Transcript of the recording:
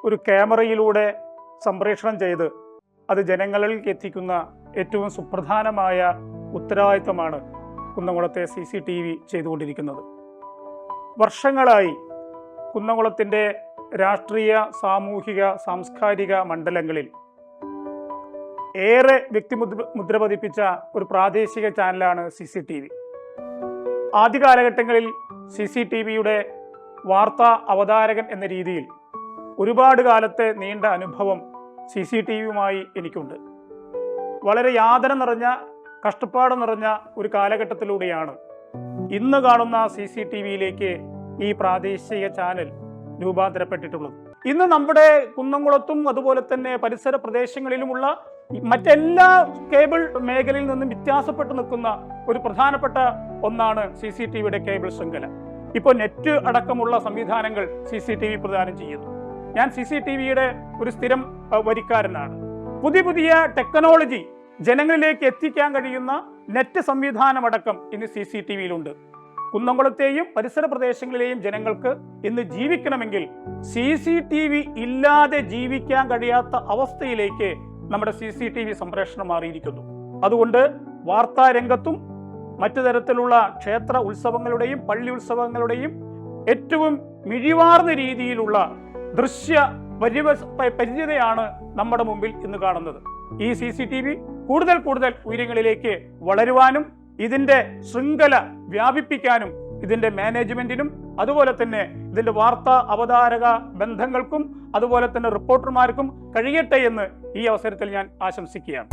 ഒരു ക്യാമറയിലൂടെ സംപ്രേഷണം ചെയ്ത് അത് ജനങ്ങളിലേക്ക് എത്തിക്കുന്ന ഏറ്റവും സുപ്രധാനമായ ഉത്തരവാദിത്തമാണ് കുന്നംകുളത്തെ CCTV ചെയ്തുകൊണ്ടിരിക്കുന്നത്. വർഷങ്ങളായി കുന്നംകുളത്തിൻ്റെ രാഷ്ട്രീയ, സാമൂഹിക, സാംസ്കാരിക മണ്ഡലങ്ങളിൽ ഏറെ വ്യക്തിമുദ്ര പതിപ്പിച്ച ഒരു പ്രാദേശിക ചാനലാണ് CCTV. ആദ്യ കാലഘട്ടങ്ങളിൽ CCTVയുടെ വാർത്താ അവതാരകൻ എന്ന രീതിയിൽ ഒരുപാട് കാലത്തെ നീണ്ട അനുഭവം CCTVയുമായി എനിക്കുണ്ട്. വളരെ യാതന നിറഞ്ഞ, കഷ്ടപ്പാട് നിറഞ്ഞ ഒരു കാലഘട്ടത്തിലൂടെയാണ് ഇന്ന് കാണുന്ന CCTVയിലേക്ക് ഈ പ്രാദേശിക ചാനൽ രൂപാന്തരപ്പെട്ടിട്ടുള്ളത്. ഇന്ന് നമ്മുടെ കുന്നംകുളത്തും അതുപോലെ തന്നെ പരിസര പ്രദേശങ്ങളിലുമുള്ള മറ്റെല്ലാ കേബിൾ മേഖലയിൽ നിന്നും വ്യത്യാസപ്പെട്ട് നിൽക്കുന്ന ഒരു പ്രധാനപ്പെട്ട ഒന്നാണ് CCTVയുടെ കേബിൾ ശൃംഖല. ഇപ്പോൾ നെറ്റ് അടക്കമുള്ള സംവിധാനങ്ങൾ CCTV പ്രദാനം ചെയ്യുന്നു. ഞാൻ CCTVയുടെ ഒരു സ്ഥിരം വരിക്കാരനാണ്. പുതിയ ടെക്നോളജി ജനങ്ങളിലേക്ക് എത്തിക്കാൻ കഴിയുന്ന നെറ്റ് സംവിധാനമടക്കം ഇന്ന് CCTVയിലുണ്ട്. കുന്നംകുളത്തെയും പരിസര പ്രദേശങ്ങളിലെയും ജനങ്ങൾക്ക് ഇന്ന് ജീവിക്കണമെങ്കിൽ CCTV ഇല്ലാതെ ജീവിക്കാൻ കഴിയാത്ത അവസ്ഥയിലേക്ക് നമ്മുടെ CCTV സംപ്രേഷണം മാറിയിരിക്കുന്നു. അതുകൊണ്ട് വാർത്താ രംഗത്തും മറ്റു തരത്തിലുള്ള ക്ഷേത്ര ഉത്സവങ്ങളുടെയും പള്ളി ഉത്സവങ്ങളുടെയും ഏറ്റവും മിഴിവാർന്ന രീതിയിലുള്ള ദൃശ്യ പരിചിതയാണ് നമ്മുടെ മുമ്പിൽ ഇന്ന് കാണുന്നത്. ഈ CCTV കൂടുതൽ ഉയരങ്ങളിലേക്ക് വളരുവാനും ഇതിൻ്റെ ശൃംഖല വ്യാപിപ്പിക്കാനും ഇതിൻ്റെ മാനേജ്മെന്റിനും അതുപോലെ തന്നെ ഇതിൻ്റെ വാർത്താ അവതാരക ബന്ധങ്ങൾക്കും അതുപോലെ തന്നെ റിപ്പോർട്ടർമാർക്കും കഴിയട്ടെ എന്ന് ഈ അവസരത്തിൽ ഞാൻ ആശംസിക്കുകയാണ്.